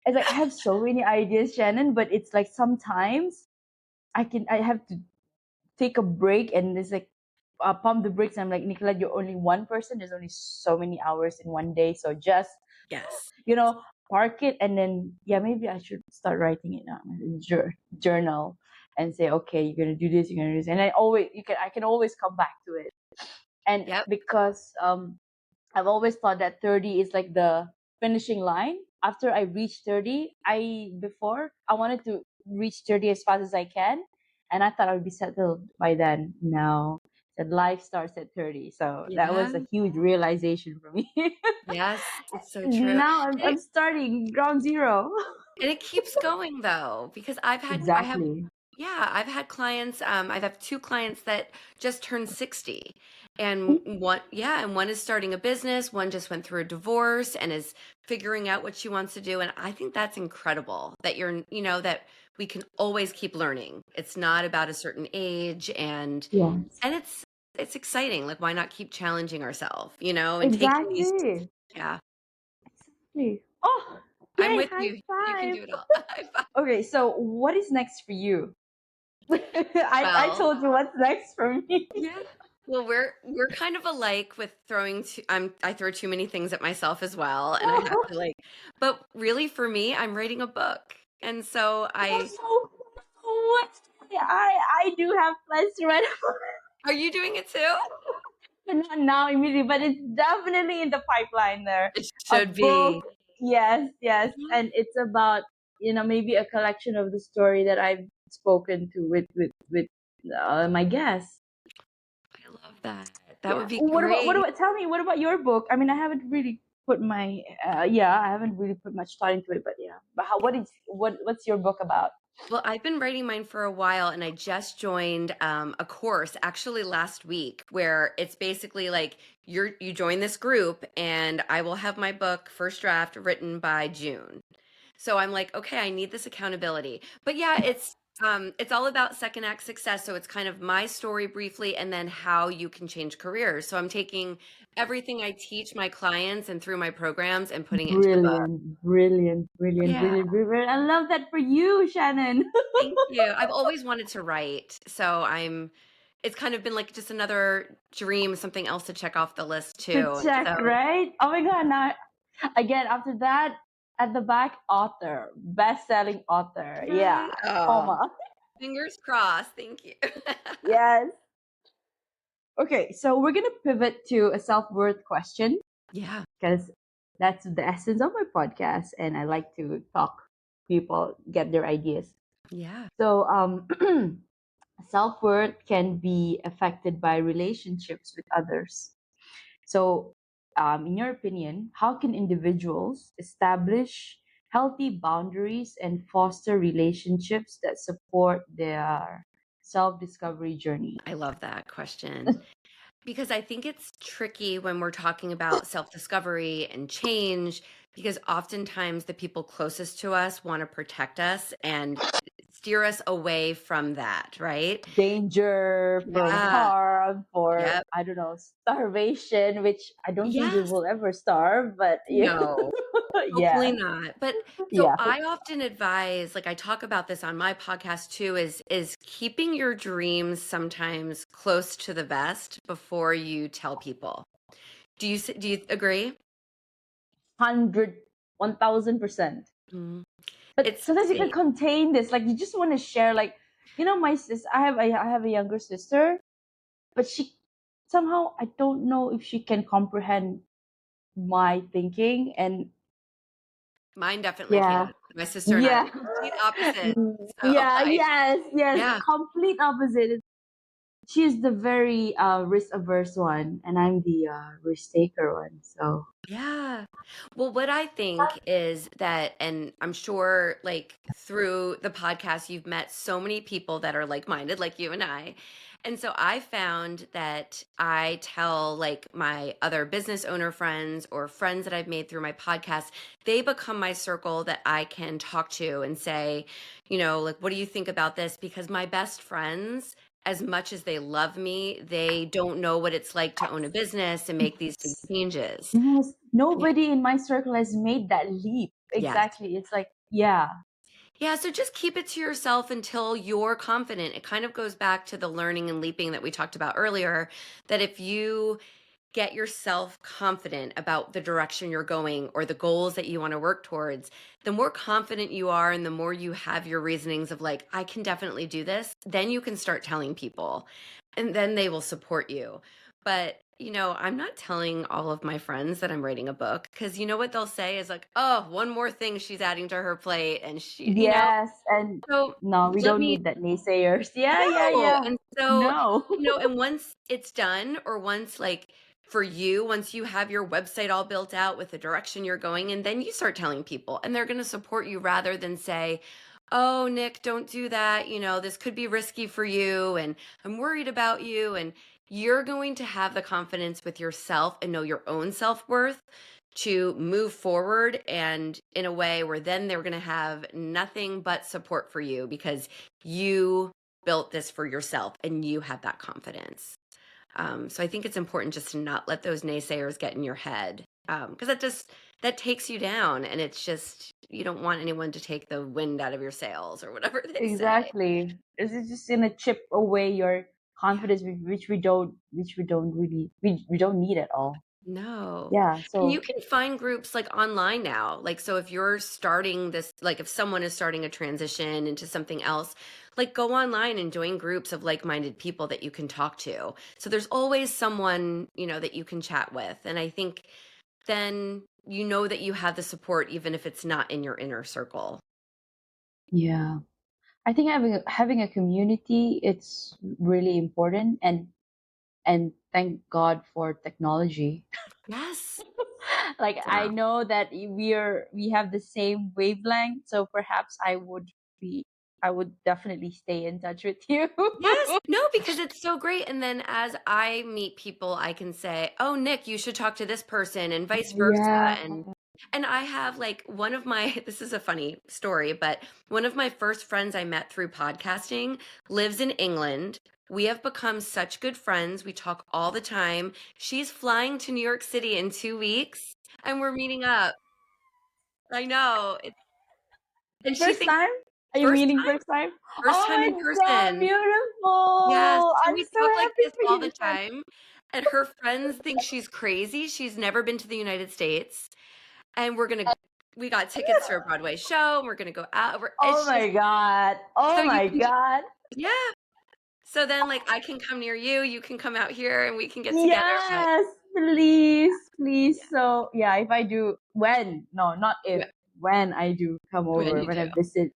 It's like I have so many ideas, Shannon, but it's like sometimes I have to take a break and it's like pump the brakes. I'm like, Nicolette, you're only one person. There's only so many hours in one day. So just Yes. you know, park it and then yeah, maybe I should start writing it down in a journal and say, okay, you're gonna do this, you're gonna do this, and I can always come back to it. And Yep. because I've always thought that 30 is like the finishing line. After I reach 30, I wanted to reach 30 as fast as I can, and I thought I would be settled by then. No, that life starts at 30, so that Yeah. was a huge realization for me. Yes. It's so true. Now And I'm starting ground zero. And it keeps going though, because I have Exactly. yeah, I've had clients, I've 2 clients that just turned 60, And one is starting a business, one just went through a divorce and is figuring out what she wants to do. And I think that's incredible that that we can always keep learning. It's not about a certain age, Yes. and it's exciting. Like, why not keep challenging ourselves, and taking these. Exactly. Yeah, Exactly. Oh, I'm yay, with high you. You can five. do it all. High five. Okay, so what is next for you? I Well, told you what's next for me. yeah. Well, we're kind of alike with I throw too many things at myself as well, and I have to but really for me, I'm writing a book. And so What? I do have plans to write a book, are you doing it too? but not now immediately. But it's definitely in the pipeline there. It A should book, be. yes, yes, Mhm. and it's about maybe a collection of the story that I've spoken to with my guests. I love that. That Yeah. would be What great. about? Tell me, what about your book? I mean, I haven't really put my I haven't really put much thought into it, but yeah. But what's your book about? Well, I've been writing mine for a while, and I just joined a course actually last week where it's basically like you join this group, and I will have my book first draft written by June. So I'm like, okay, I need this accountability. But yeah, it's all about second act success. So it's kind of my story briefly and then how you can change careers. So I'm taking everything I teach my clients and through my programs and putting it into the book. Brilliant, brilliant, brilliant, Yeah. brilliant, brilliant. I love that for you, Shannon. Thank you. I've always wanted to write. So it's kind of been like just another dream, something else to check off the list To too. And check, so, right? Oh my God! Now, again, after that, at the back, author, best-selling author. Yeah, right? Oh, comma. fingers crossed. Thank you. Yes. Okay, so we're gonna pivot to a self-worth question Yeah. because that's the essence of my podcast, and I like to talk people get their ideas. Yeah. So, self-worth can be affected by relationships with others. So, in your opinion, how can individuals establish healthy boundaries and foster relationships that support their self-discovery journey? I love that question. Because I think it's tricky when we're talking about self-discovery and change, because oftentimes the people closest to us want to protect us and steer us away from that, right? Danger from Yeah. harm, for Yep. I don't know, starvation, which I don't think we Yes. will ever starve, but yeah, No. Hopefully yeah, not. But so yeah. I often advise, like I talk about this on my podcast too, is keeping your dreams sometimes close to the vest before you tell people. Do you agree? 1,000%. Mm. But It's sometimes you can same. contain this, like you just want to share, like my sis. I have a younger sister, but she somehow I don't know if she can comprehend my thinking, and Mine definitely yeah, can. My sister and I are yeah, complete opposites. So yeah, I yes, yes, yeah. complete opposite. She's the very risk averse one, and I'm the risk taker one. So Yeah. Well, what I think is that, and I'm sure like through the podcast, you've met so many people that are like minded, like you and I. And so I found that I tell like my other business owner friends or friends that I've made through my podcast, they become my circle that I can talk to and say, like, what do you think about this? Because my best friends, as much as they love me, they don't know what it's like to own a business and make these big changes. yes, Yeah. nobody in my circle has made that leap. Yes. Exactly. It's like, yeah, Yeah, so just keep it to yourself until you're confident. It kind of goes back to the learning and leaping that we talked about earlier, that if you get yourself confident about the direction you're going or the goals that you want to work towards, the more confident you are and the more you have your reasonings of like, I can definitely do this, then you can start telling people and then they will support you. But, I'm not telling all of my friends that I'm writing a book because you know what they'll say is like, oh, one more thing she's adding to her plate. And yes, and so no, we let don't me need that naysayers. Yeah, yeah, no. yeah. And so, No. and once it's done, or once like for you, once you have your website all built out with the direction you're going, and then you start telling people, and they're going to support you rather than say, oh, Nick, don't do that. This could be risky for you, and I'm worried about you. And you're going to have the confidence with yourself and know your own self-worth to move forward, and in a way where then they're going to have nothing but support for you because you built this for yourself and you have that confidence. So I think it's important just to not let those naysayers get in your head, because that takes you down, and it's just you don't want anyone to take the wind out of your sails or whatever they say. Exactly. It's just gonna chip away your Yeah. confidence, we don't need at all. No. Yeah. And you So can find groups like online now. Like, so if you're starting this, like if someone is starting a transition into something else, like go online and join groups of like-minded people that you can talk to. So there's always someone, that you can chat with. And I think then you know that you have the support even if it's not in your inner circle. yeah, I think having a community, it's really important, and thank God for technology. Yes. Like I Yeah. know that we have the same wavelength, so perhaps be I would definitely stay in touch with you. Yes. No, because it's so great. And then as I meet people, I can say, "Oh, Nick, you should talk to this person," and vice versa. Yeah. And I have like one of my this is a funny story, but one of my first friends I met through podcasting lives in England. We have become such good friends. We talk all the time. She's flying to New York City in 2 weeks and we're meeting up. I know. The And she first thinks time? Are you first meeting time, first time? first Oh time my in God, person. Yes, beautiful! so I'm we so talk like happy this for all you the to talk. time, and her friends think she's crazy. She's never been to the United States, and we got tickets to a Broadway show, and we're gonna go out. Oh It's my just God! so Oh you my can just, God! yeah. So then, like, I can come near you, you can come out here, and we can get together. But Yes, please, yeah, please. So yeah, if I do, when, no, not if, yeah, when I do come when over, you when do, I visit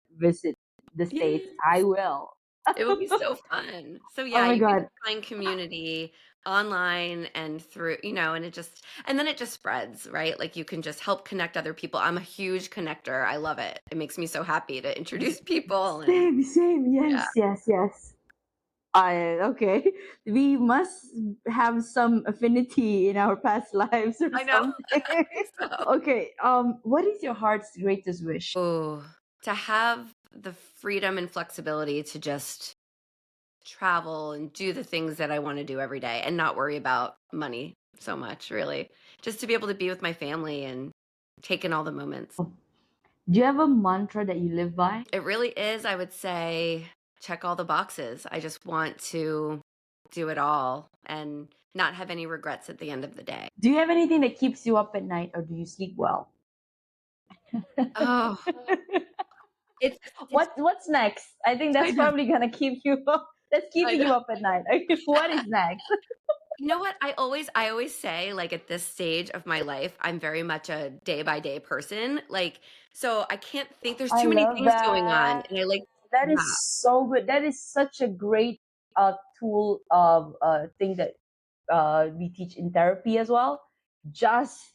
the States, I yes. will. It will be so fun. So Oh yeah, my you can God. just find community online and through, and then it just spreads, right? Like you can just help connect other people. I'm a huge connector. I love it. It makes me so happy to introduce people and Same, same. yeah. Yes, yes, yes. Okay. We must have some affinity in our past lives or I know. I something. think so. Okay. What is your heart's greatest wish? Oh, to have the freedom and flexibility to just travel and do the things that I want to do every day and not worry about money so much, really. Just to be able to be with my family and take in all the moments. Do you have a mantra that you live by? It really is, I would say, check all the boxes. I just want to do it all and not have any regrets at the end of the day. Do you have anything that keeps you up at night, or do you sleep well? Oh, it's What's next? I think I that's know. probably gonna keep you up. That's I keeping know. you up at night. What is next? You know what? I always say, like, at this stage of my life, I'm very much a day by day person. Like, so I can't think there's I too many love things going on. that. And I like, That is yeah, so good. That is such a great tool of thing that we teach in therapy as well.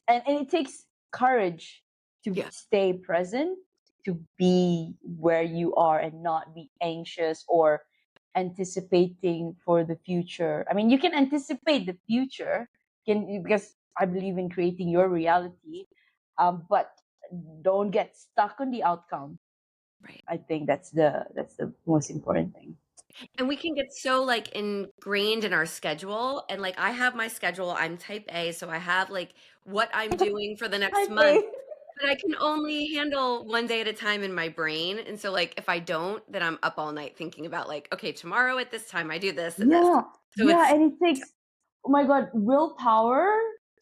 And it takes courage to yeah, stay present, to be where you are and not be anxious or anticipating for the future. I mean, you can anticipate the future, can because I believe in creating your reality, but don't get stuck on the outcome. right. I think that's the most important thing. And we can get so like ingrained in our schedule. And like I have my schedule, I'm type A, so I have like what I'm doing for the I next month, think. but I can only handle one day at a time in my brain. And so like if I don't, then I'm up all night thinking about like, okay, tomorrow at this time I do this and this. Yeah, So yeah, and it takes, oh my God, willpower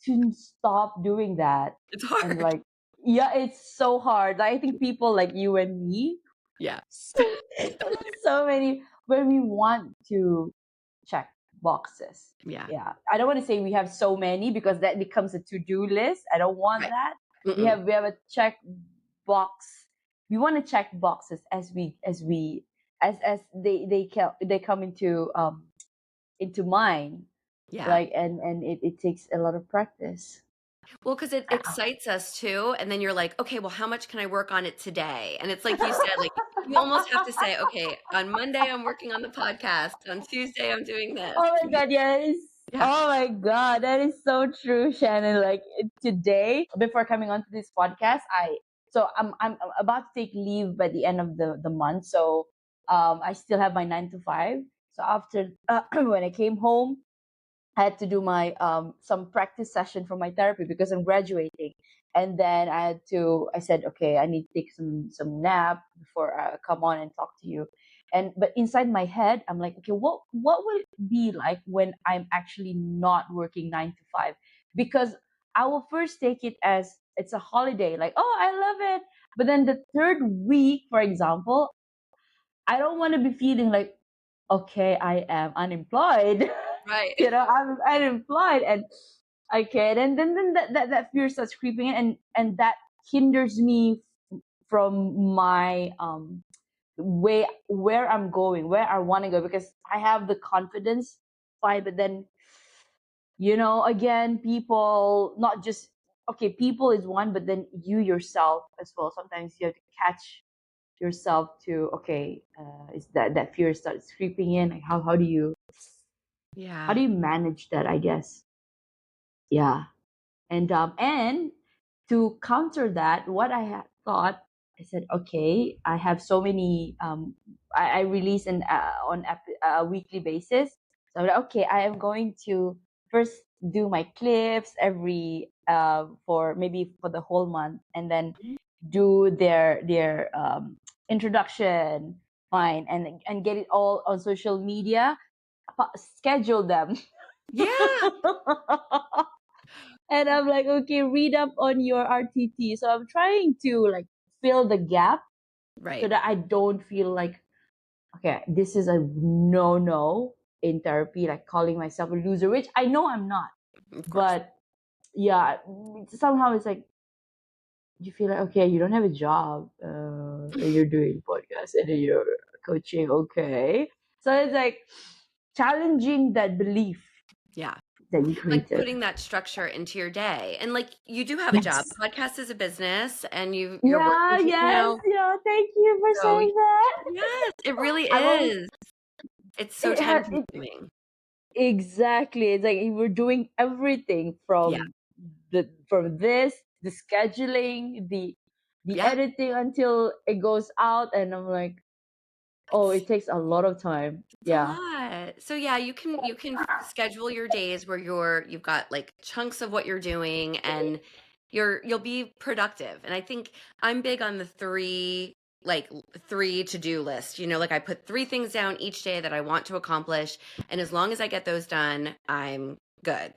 to stop doing that. it's And hard. like, yeah, it's so hard. I think people like you and me, Yeah. so, so many, when we want to check boxes. Yeah. Yeah, I don't want to say we have so many because that becomes a to-do list. I don't want Right. that. Mm-mm. We have a check box. We want to check boxes as they come into mind, Yeah. like, and it takes a lot of practice. Well, because it excites us too, and then you're like, "Okay, well, how much can I work on it today?" And it's like you said, like, you almost have to say, "Okay, on Monday, I'm working on the podcast. On Tuesday, I'm doing this." Oh my God, yes. Yeah. Oh my God, that is so true, Shannon. Like today, before coming onto this podcast, I'm about to take leave by the end of the month. So I still have my 9 to 5. So after when I came home, I had to do my some practice session for my therapy because I'm graduating, and then I said, okay, I need to take some nap before I come on and talk to you. And but inside my head, I'm like, okay, what will it be like when I'm actually not working 9 to 5? Because I will first take it as it's a holiday, like, oh, I love it. But then the third week, for example, I don't want to be feeling like, okay, I am unemployed. Right. I'm unemployed, and okay, then that fear starts creeping in, and that hinders me from my way where I'm going, where I want to go, because I have the confidence, fine, but then again, people, not just okay, people is one, but then you yourself as well. Sometimes you have to catch yourself to okay, is that fear starts creeping in, like how Yeah. do you manage that, I guess. Yeah. And to counter that, what I had thought, I said, okay, I have so many. I release on a weekly basis. So I'm like, okay, I am going to first do my clips every for maybe for the whole month, and then do their introduction, fine, and get it all on social media. Schedule them. Yeah. And I'm like, okay, read up on your RTT. So I'm trying to like fill the gap so Right. that I don't feel like, okay, this is a no in therapy, like calling myself a loser, which I know I'm not. Of course. But yeah, somehow it's like you feel like, okay, you don't have a job, and you're doing podcasts and then you're coaching, okay. So it's like challenging that belief Yeah. that you Like created. putting that structure into your day. And like you do have a job. Yes. Podcast is a business and you're Yeah, working, yes, yeah. Thank you for so saying that. yes, it really I've always is. It's so it time had consuming. exactly. It's like we're doing everything Yeah. from this, the scheduling, the Yeah. editing until it goes out, and I'm like, oh, It's it takes a lot of time. it's a Yeah, lot. So yeah, you can schedule your days where you've got like chunks of what you're doing and you'll be productive. And I think I'm big on the three to-do list. Like I put three things down each day that I want to accomplish, and as long as I get those done, I'm good.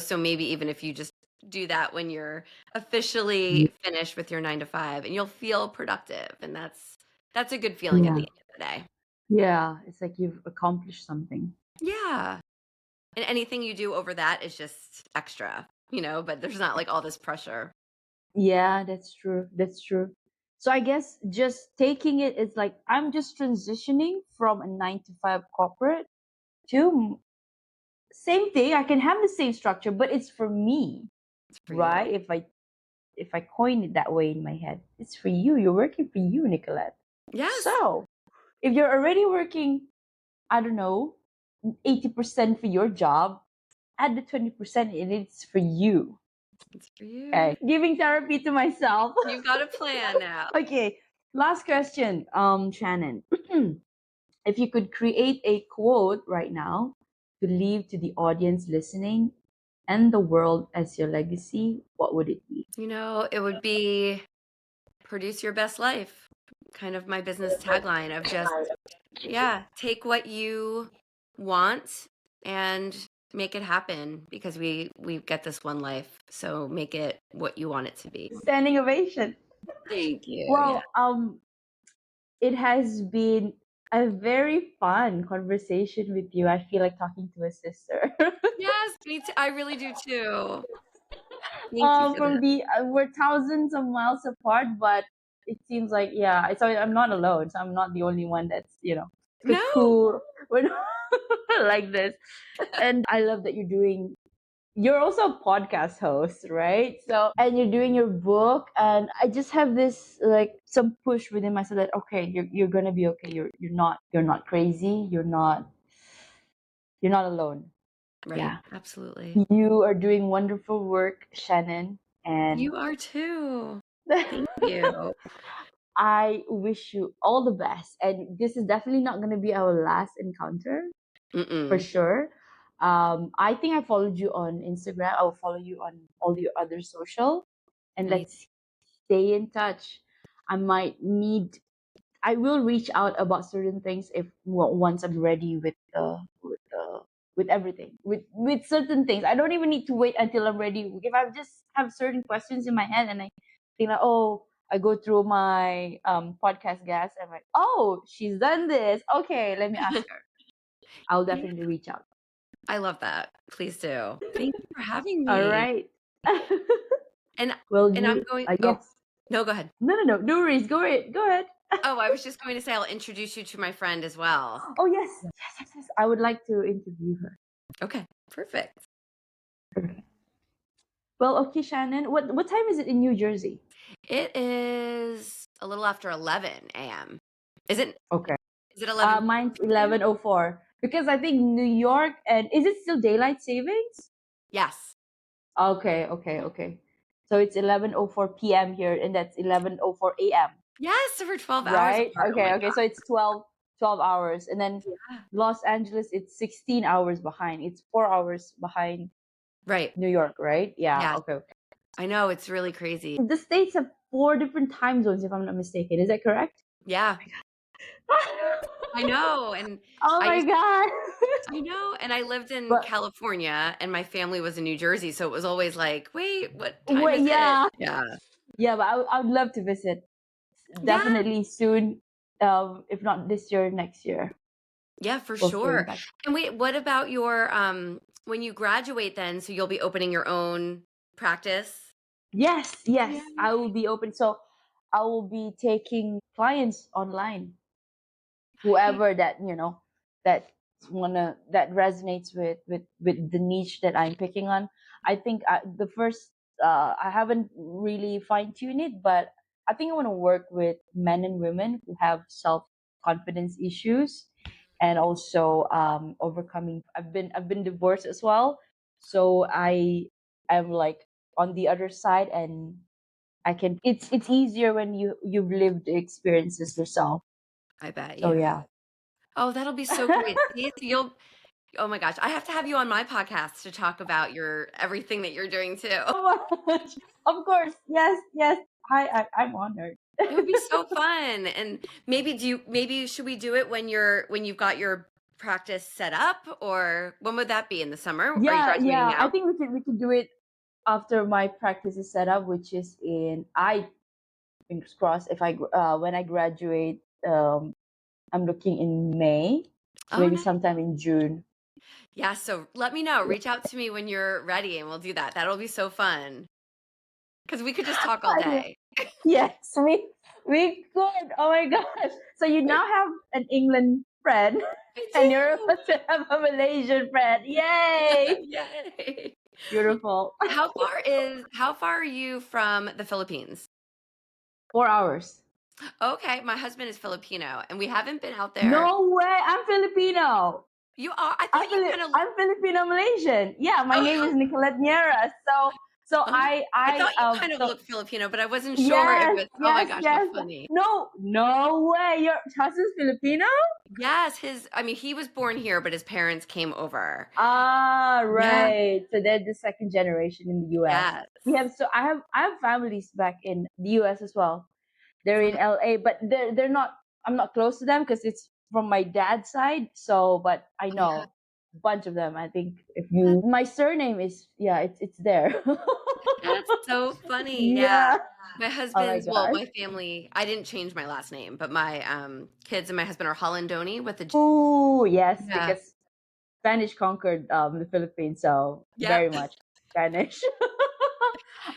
So maybe even if you just do that when you're officially finished with your 9 to 5 and you'll feel productive, and that's a good feeling at the yeah, end of the day. yeah. It's like you've accomplished something. Yeah. And anything you do over that is just extra, but there's not like all this pressure. Yeah, that's true. That's true. So I guess just taking it is like I'm just transitioning from a 9 to 5 corporate to same thing. I can have the same structure, but it's for me, It's for you. right? If I coin it that way in my head, it's for you. You're working for you, Nicolette. Yes, So if you're already working, I don't know, 80% for your job, add the 20% and it's for you. it's for you. Okay. Giving therapy to myself. You've got a plan now. Okay. Last question, Shannon. If you could create a quote right now to leave to the audience listening and the world as your legacy, what would it be? It would be produce your best life. Kind of my business tagline of just, yeah, take what you want and make it happen because we get this one life. So make it what you want it to be. Standing ovation. Thank you. Yeah. Well, it has been a very fun conversation with you. I feel like talking to a sister. Yes, me too. I really do too. Thank you for From that. the we're thousands of miles apart, but it seems like yeah. So I'm not alone. So I'm not the only one that's No. cuckoo. We're not like this, and I love that you're doing you're also a podcast host, right? So, and you're doing your book, and I just have this like some push within myself that okay, you're gonna be okay. You're not crazy. You're not alone. Right. Yeah, Absolutely. you are doing wonderful work, Shannon, and You are too. Thank you. I wish you all the best. And this is definitely not gonna be our last encounter for Mm-mm. sure. I think I followed you on Instagram. I will follow you on all your other social, and Amazing. let's stay in touch. I might need. I will reach out about certain things if once I'm ready with everything with certain things. I don't even need to wait until I'm ready. If I just have certain questions in my head and I think like, oh, I go through my podcast guest. I'm like, oh, she's done this. Okay, let me ask her. I'll Yeah, definitely reach out. I love that. Please do. Thank you for having All me. right. And Well, and I'm you, going, oh, yes. no, go ahead. No worries. Go ahead. Go ahead. Oh, I was just going to say I'll introduce you to my friend as well. Oh, yes. I would like to interview her. Okay, perfect. Okay. Well, okay, Shannon. What time is it in New Jersey? It is a little after 11 a.m. Is it Okay. is it 11 Mine's for you? 11:04 because I think New York and is it still daylight savings? Yes. Okay. So it's 11:04 p.m. here, and that's 11:04 a.m. Yes, so we're 12 hours Right? apart. Oh my Okay. God. So it's 12 hours, and then Yeah. Los Angeles it's 16 hours behind. It's 4 hours behind Right. New York, right? Yeah. Yes. Okay. I know, it's really crazy. The states have four different time zones, if I'm not mistaken. Is that correct? Yeah, I know. And Oh I my used god. I know, and I lived in But California and my family was in New Jersey, so it was always like, "Wait, what time wait, is it?" yeah, Yeah. yeah. But I would love to visit. Yeah. Definitely soon. If not this year, next year. Yeah, for We'll stay in sure. touch. And wait, what about your when you graduate then, so you'll be opening your own practice? Yes. Yeah. I will be open. So I will be taking clients online. Whoever that that that resonates with the niche that I'm picking on. I think the first I haven't really fine tuned it, but I think I want to work with men and women who have self confidence issues and also overcoming. I've been divorced as well, so I am like on the other side, and I can. It's easier when you've lived the experiences yourself. I bet So you have. yeah. Oh, that'll be so great. See, so you'll oh my gosh, I have to have you on my podcast to talk about your everything that you're doing too. So much. Of course. Yes. I'm honored. It would be so fun. And maybe should we do it when you've got your practice set up, or when would that be, in the summer? Are you graduating Yeah. I now? think we could do it after my practice is set up, which is in I fingers crossed if when I graduate. I'm looking in May, so Oh, maybe nice. sometime in June. Yeah, so let me know. Yeah. Reach out to me when you're ready and we'll do that. That'll be so fun. Because we could just talk all I know. day. Yes, we could. Oh my gosh! So you now have an England friend, I and you're do. about to have a Malaysian friend. Yay! Yay. Beautiful. How far are you from the Philippines? 4 hours. Okay, my husband is Filipino and we haven't been out there. No way! I'm Filipino. You are? I thought you kind of I'm Filipino Malaysian. Yeah, my name is Nicolette and so Oh, I I thought you kind of so looked Filipino, but I wasn't sure if yes, it's, oh my yes, gosh, how yes. funny. No way. Your husband's Filipino? Yes, I mean, he was born here, but his parents came over. Ah, Yeah. right. So they're the second generation in the US. Yes. I have families back in the US as well. They're in LA, but they're not. I'm not close to them because it's from my dad's side. So, but I Oh, yeah. know a bunch of them. I think if That's, my surname is it's there. that's so funny. Yeah. Yeah. My Oh my husband's, well, gosh. my family, I didn't change my last name, but my kids and my husband are Hollandoni with a J. Oh yes, Yeah. because Spanish conquered the Philippines, so Yep. very much Spanish.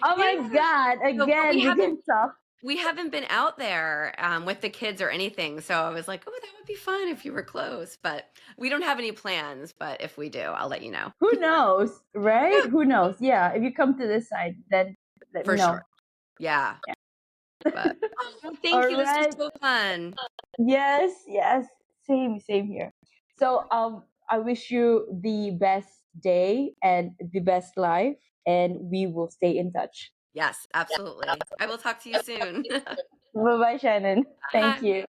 Oh Yeah. my God! So, but Again, we can talk. We haven't been out there with the kids or anything, so I was like, "Oh, that would be fun if you were close." But we don't have any plans. But if we do, I'll let you know. Who knows, right? Yeah, Who knows? Yeah, if you come to this side, then let me for know. sure. Yeah, but thank All you. This was right. so fun. Yes, yes. Same here. So I wish you the best day and the best life, and we will stay in touch. Yes, absolutely. I will talk to you soon. Bye bye, Shannon. Thank Bye. you.